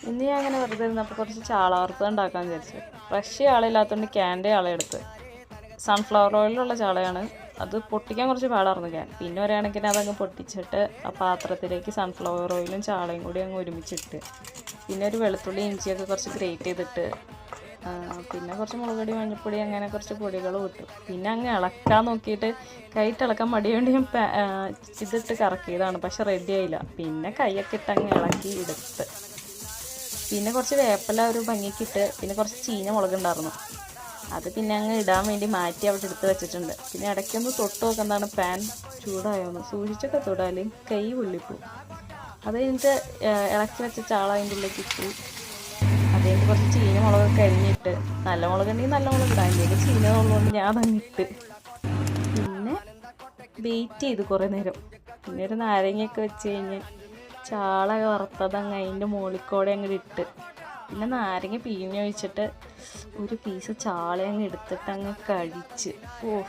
ഇന്ന് ഞാൻ അങ്ങനെ വെറുതെ ഇരുന്നപ്പോൾ കുറച്ച് ചാള വറുത്തത് ഉണ്ടാക്കാൻ വിചാരിച്ചു. ഫ്രഷ് ചാളയില്ലാത്തതുകൊണ്ട് ക്യാൻ്റെ ചാള എടുത്ത്. സൺഫ്ലവർ ഓയിലുള്ള ചാളയാണ്. അത് പൊട്ടിക്കാൻ കുറച്ച് പാടായിരുന്നു ഞാൻ. പിന്നെ ഒരു കണക്കിന് അതങ്ങ് പൊട്ടിച്ചിട്ട് ആ പാത്രത്തിലേക്ക് സൺഫ്ലവർ ഓയിലും ചാളയും കൂടി അങ്ങ് ഒരുമിച്ചിട്ട്, പിന്നെ ഒരു വെളുത്തുള്ളി ഇഞ്ചിയൊക്കെ കുറച്ച് ഗ്രേറ്റ് ചെയ്തിട്ട്, പിന്നെ കുറച്ച് മുളക് പൊടി മഞ്ഞൾപ്പൊടി അങ്ങനെ കുറച്ച് പൊടികളും ഇട്ടു. പിന്നെ അങ്ങ് ഇളക്കാൻ നോക്കിയിട്ട് കൈയിട്ട് ഇളക്കാൻ മടിയുകൊണ്ട് ഞാൻ ഇതിട്ട് കറക്കിയതാണ്, പക്ഷെ റെഡി ആയില്ല. പിന്നെ കൈയൊക്കെ ഇട്ട് അങ്ങ് ഇളക്കി എടുത്ത്. പിന്നെ കുറച്ച് വേപ്പില ഒരു ഭംഗിക്കിട്ട്, പിന്നെ കുറച്ച് ചീഞ്ഞ മുളകുണ്ടായിരുന്നു, അത് പിന്നെ അങ്ങ് ഇടാൻ വേണ്ടി മാറ്റി അവിടെ എടുത്ത് വെച്ചിട്ടുണ്ട്. പിന്നെ ഇടയ്ക്കൊന്ന് തൊട്ട് നോക്കുന്നതാണ് പാൻ ചൂടായോന്ന്, സൂക്ഷിച്ചൊക്കെ തൊടാല് കൈ പൊള്ളിപ്പോവും. അത് കഴിഞ്ഞിട്ട് ഇളക്കി വെച്ച ചാള അതിൻ്റെ ഉള്ളിലേക്ക് ഇട്ടു. അത് കഴിഞ്ഞിട്ട് കുറച്ച് ചീഞ്ഞ മുളകൊക്കെ അരിഞ്ഞിട്ട്, നല്ല മുളകുണ്ടെങ്കിൽ നല്ല മുളക് ഇടാൻ, എൻ്റെ ചീഞ്ഞതുള്ളതുകൊണ്ട് ഞാൻ അതങ്ങ് ഇട്ട്. പിന്നെ വെയിറ്റ് ചെയ്തു കുറേ നേരം. പിന്നെ ഒരു നാരങ്ങയൊക്കെ വെച്ച് കഴിഞ്ഞ് ചാള വറുത്തതങ്ങ് അതിൻ്റെ മുകളിൽക്കൂടെ അങ്ങ് ഇട്ട്, പിന്നെ നാരങ്ങ പിഴിഞ്ഞൊഴിച്ചിട്ട് ഒരു പീസ് ചാള അങ്ങ് എടുത്തിട്ട് അങ്ങ് കഴിച്ച്. ഓഹ്.